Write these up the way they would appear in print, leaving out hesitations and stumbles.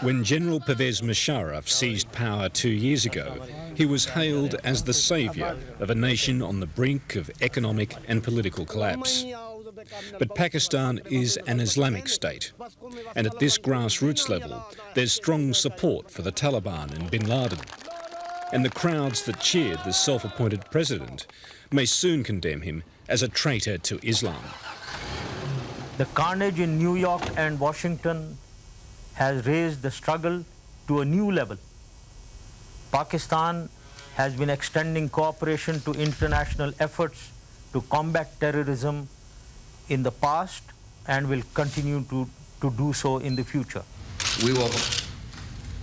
When General Pervez Musharraf seized power 2 years ago, he was hailed as the saviour of a nation on the brink of economic and political collapse. But Pakistan is an Islamic state, and at this grassroots level, there's strong support for the Taliban and bin Laden. And the crowds that cheered the self-appointed president may soon condemn him as a traitor to Islam. The carnage in New York and Washington has raised the struggle to a new level. Pakistan has been extending cooperation to international efforts to combat terrorism in the past and will continue to do so in the future. We will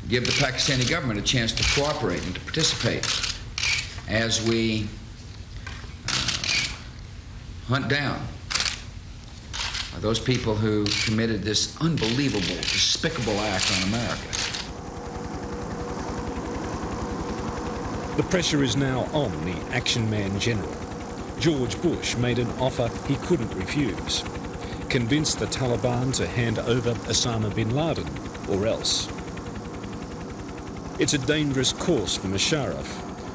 give the Pakistani government a chance to cooperate and to participate as we hunt down those people who committed this unbelievable, despicable act on America. The pressure is now on the action man general. George Bush made an offer he couldn't refuse. Convince the Taliban to hand over Osama bin Laden, or else. It's a dangerous course for Musharraf,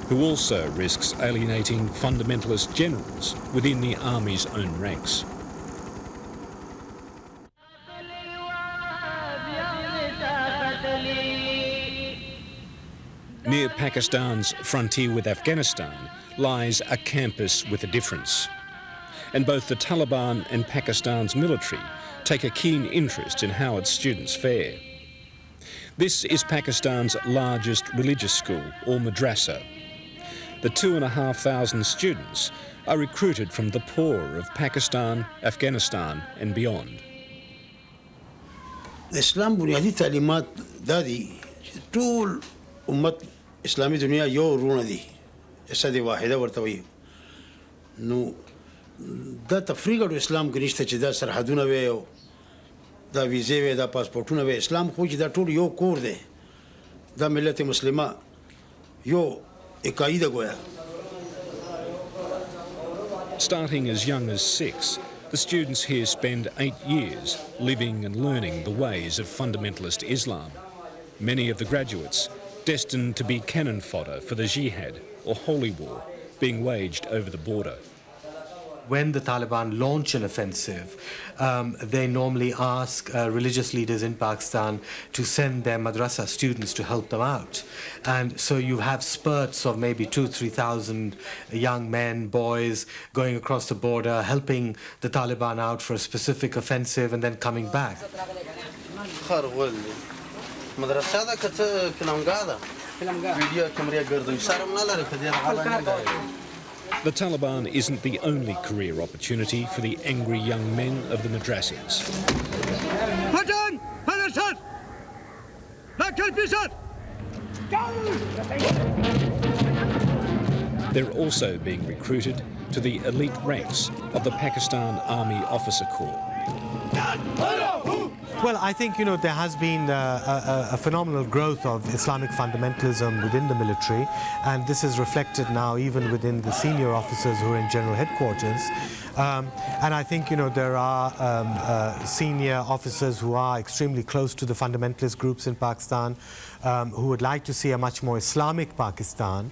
who also risks alienating fundamentalist generals within the army's own ranks. Near Pakistan's frontier with Afghanistan lies a campus with a difference. And both the Taliban and Pakistan's military take a keen interest in how its students fare. This is Pakistan's largest religious school, or Madrassa. The 2,500 students are recruited from the poor of Pakistan, Afghanistan and beyond. Islam बुनियादी तालीमात दादी tool उम्मत इस्लामी दुनिया यो रूना दी ऐसा दे Waheeda वर्तवाई no दा तफरीक़ और इस्लाम के रिश्ते चिदा सरहदून वे दा वीज़े वे दा पासपोर्टून वे इस्लाम कोई चिदा टूल यो कोर दे दा मिलत मुस्लिमा यो इकाईदा गोया. Starting as young as 6, the students here spend 8 years living and learning the ways of fundamentalist Islam. Many of the graduates destined to be cannon fodder for the jihad, or holy war, being waged over the border. When the Taliban launch an offensive, they normally ask religious leaders in Pakistan to send their madrasa students to help them out. And so you have spurts of maybe 2,000-3,000 young men, boys, going across the border, helping the Taliban out for a specific offensive and then coming back. The Taliban isn't the only career opportunity for the angry young men of the Madrassas. They're also being recruited to the elite ranks of the Pakistan Army Officer Corps. Well, I think, there has been a phenomenal growth of Islamic fundamentalism within the military, and this is reflected now even within the senior officers who are in general headquarters. And I think, there are senior officers who are extremely close to the fundamentalist groups in Pakistan, who would like to see a much more Islamic Pakistan.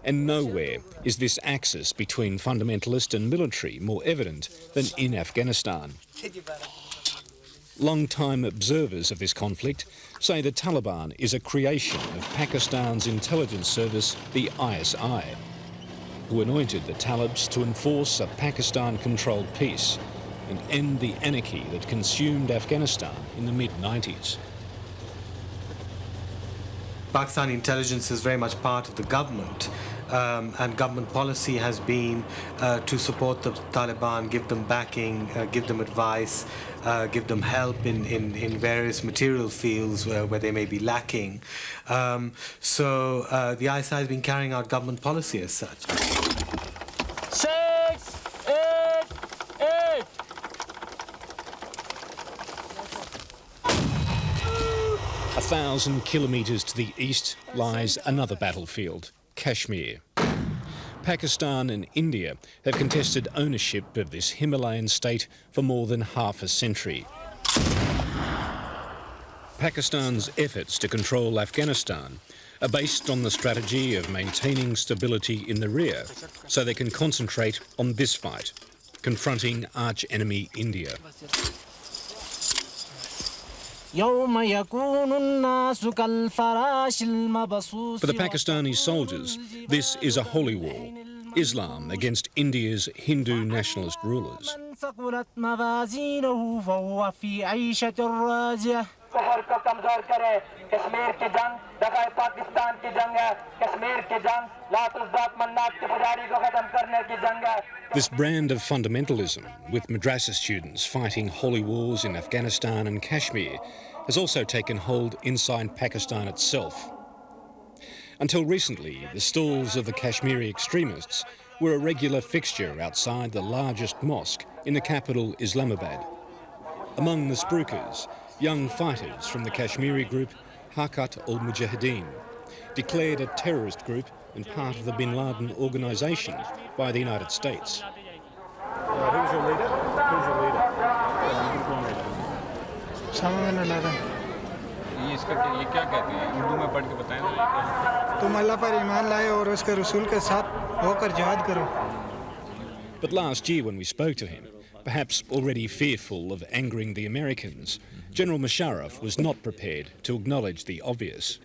And nowhere is this axis between fundamentalist and military more evident than in Afghanistan. Long-time observers of this conflict say the Taliban is a creation of Pakistan's intelligence service, the ISI, who anointed the Talibs to enforce a Pakistan-controlled peace and end the anarchy that consumed Afghanistan in the mid-90s. Pakistani intelligence is very much part of the government, and government policy has been to support the Taliban, give them backing, give them advice, give them help in various material fields where they may be lacking. So the ISI has been carrying out government policy as such. 6, 8, 8. 1,000 kilometres to the east lies another battlefield, Kashmir. Pakistan and India have contested ownership of this Himalayan state for more than half a century. Pakistan's efforts to control Afghanistan are based on the strategy of maintaining stability in the rear so they can concentrate on this fight, confronting arch-enemy India. For the Pakistani soldiers, this is a holy war, Islam against India's Hindu nationalist rulers. This brand of fundamentalism, with Madrassas students fighting holy wars in Afghanistan and Kashmir, has also taken hold inside Pakistan itself. Until recently, the stalls of the Kashmiri extremists were a regular fixture outside the largest mosque in the capital, Islamabad. Among the spruikers, young fighters from the Kashmiri group Harkat al-Mujahideen, declared a terrorist group and part of the bin Laden organisation by the United States. Who's your leader? Who's your leader? ये क्या कहते हैं उर्दू में पढ़ के बताएं ना तुम अल्लाह पर ईमान लाए और उसके रसूल के साथ होकर जिहाद करो. But last year when we spoke to him, perhaps already fearful of angering the Americans, General Musharraf was not prepared to acknowledge the obvious.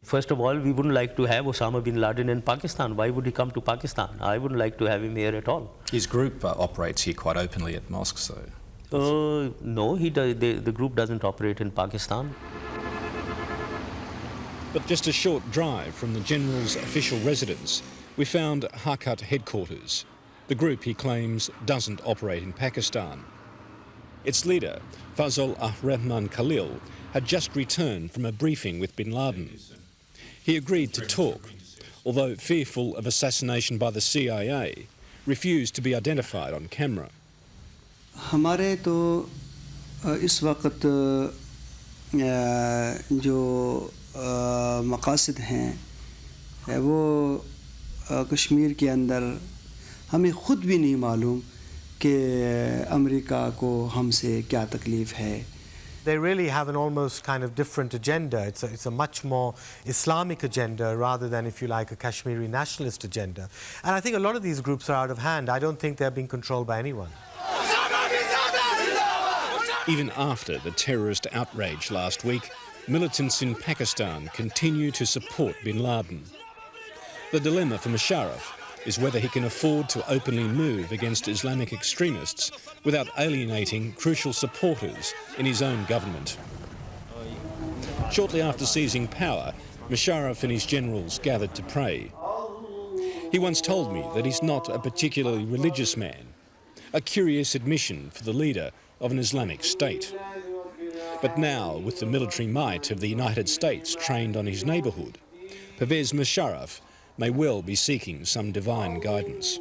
First of all, we wouldn't like to have Osama bin Laden in Pakistan. Why would he come to Pakistan? I wouldn't like to have him here at all. His group operates here quite openly at mosques, though. No, the group doesn't operate in Pakistan. But just a short drive from the General's official residence, we found Harkat headquarters. The group, he claims, doesn't operate in Pakistan. Its leader, Fazl Rahman Khalil, had just returned from a briefing with bin Laden. He agreed to talk, although fearful of assassination by the CIA, refused to be identified on camera. हमारे तो इस वक्त जो मकासद हैं वो कश्मीर के अंदर हमें ख़ुद भी नहीं मालूम कि अमेरिका को हमसे क्या तकलीफ़ है. They really have an almost kind of different agenda. It's a much more Islamic agenda rather than, if you like, a Kashmiri nationalist agenda. And I think a lot of these groups are out of hand. I don't think they're being controlled by anyone. Even after the terrorist outrage last week, militants in Pakistan continue to support bin Laden. The dilemma for Musharraf is whether he can afford to openly move against Islamic extremists without alienating crucial supporters in his own government. Shortly after seizing power, Musharraf and his generals gathered to pray. He once told me that he's not a particularly religious man, a curious admission for the leader of an Islamic state. But now, with the military might of the United States trained on his neighbourhood, Pervez Musharraf may well be seeking some divine guidance.